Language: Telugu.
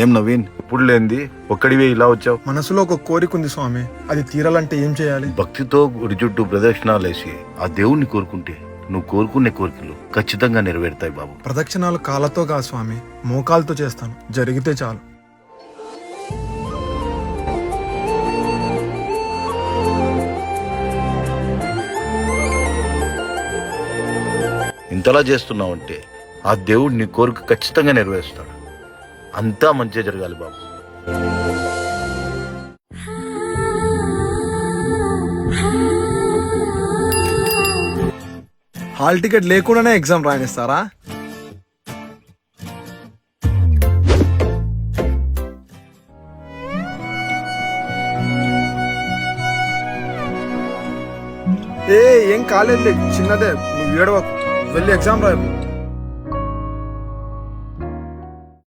ఏం నవీన్, ఇప్పుడు లేంది ఒక్కడివే ఇలా వచ్చావు? మనసులో ఒక కోరిక ఉంది స్వామి, అది తీరాలంటే ఏం చేయాలి? భక్తితో గుడి చుట్టూ ప్రదక్షిణాలేసి ఆ దేవుణ్ణి కోరుకుంటే నువ్వు కోరుకునే కోరికలు ఖచ్చితంగా నెరవేరుతాయి బాబు. ప్రదక్షిణాలు కాళ్ళతో కాదు స్వామి, మోకాలతో చేస్తాను, జరిగితే చాలు. ఇంతలా చేస్తున్నావంటే ఆ దేవుడు నీ కోరిక ఖచ్చితంగా నెరవేరుస్తాడు. అంతా మంచిగా జరగాలి బాబు. హాల్ టికెట్ లేకుండానే ఎగ్జామ్ రాయనిస్తారా? ఏం కాలేదు, చిన్నదే, నువ్వు ఏడవకు, వెళ్ళి ఎగ్జామ్ రాయకు.